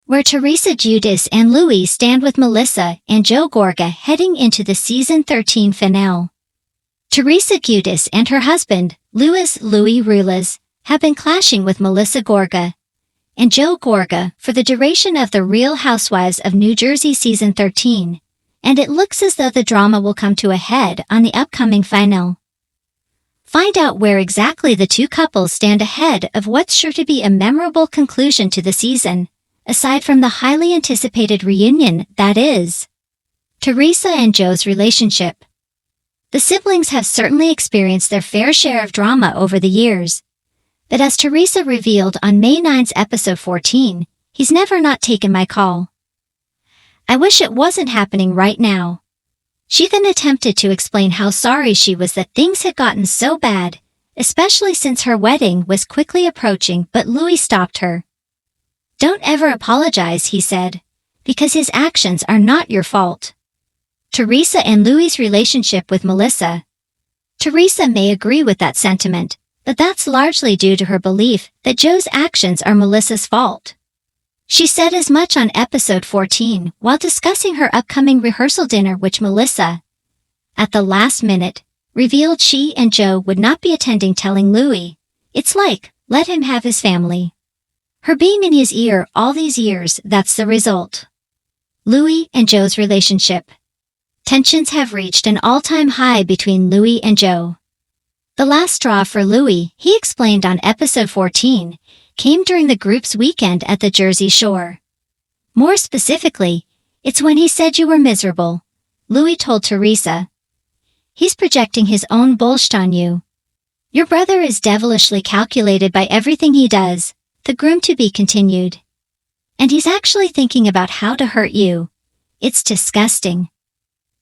where Teresa Giudice and Louie stand with Melissa and Joe Gorga heading into the season 13 finale. Teresa Giudice and her husband, Louie Rulas, have been clashing with Melissa Gorga and Joe Gorga for the duration of The Real Housewives of New Jersey season 13, and it looks as though the drama will come to a head on the upcoming finale. Find out where exactly the two couples stand ahead of what's sure to be a memorable conclusion to the season, aside from the highly anticipated reunion that is Teresa and Joe's relationship. The siblings have certainly experienced their fair share of drama over the years, but as Teresa revealed on May 9's episode 14, he's never not taken my call. I wish it wasn't happening right now. She then attempted to explain how sorry she was that things had gotten so bad, especially since her wedding was quickly approaching, but Louie stopped her. Don't ever apologize, he said, because his actions are not your fault. Teresa and Louie's relationship with Melissa. Teresa may agree with that sentiment, but that's largely due to her belief that Joe's actions are Melissa's fault. She said as much on episode 14 while discussing her upcoming rehearsal dinner, which Melissa, at the last minute, revealed she and Joe would not be attending, telling Louie, "It's like, let him have his family." Her being in his ear all these years, that's the result. Louie and Joe's relationship. Tensions have reached an all-time high between Louie and Joe. The last straw for Louie, he explained on episode 14, came during the group's weekend at the Jersey Shore. More specifically, it's when he said you were miserable, Louie told Teresa. He's projecting his own bullshit on you. Your brother is devilishly calculated by everything he does, the groom to be continued. And he's actually thinking about how to hurt you. It's disgusting.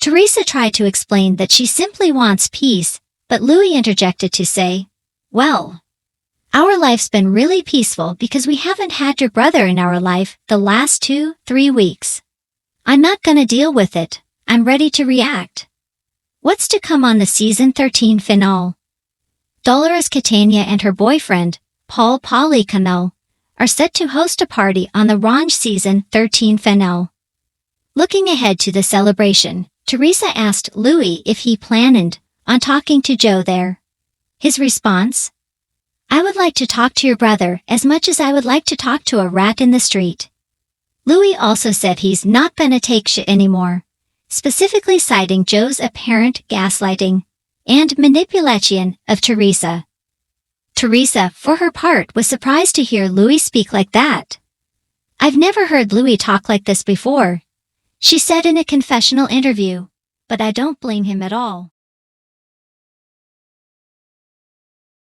Teresa tried to explain that she simply wants peace, but Louie interjected to say, well, our life's been really peaceful because we haven't had your brother in our life the last 2-3 weeks. I'm not gonna deal with it. I'm ready to react. What's to come on the season 13 finale? Dolores Catania and her boyfriend, Paul Canal, are set to host a party on the Ranch season 13 finale. Looking ahead to the celebration, Teresa asked Louie if he planned on talking to Joe there. His response? I would like to talk to your brother as much as I would like to talk to a rat in the street. Louie also said he's not gonna take shit anymore, specifically citing Joe's apparent gaslighting and manipulation of Teresa. Teresa, for her part, was surprised to hear Louie speak like that. I've never heard Louie talk like this before, she said in a confessional interview, but I don't blame him at all.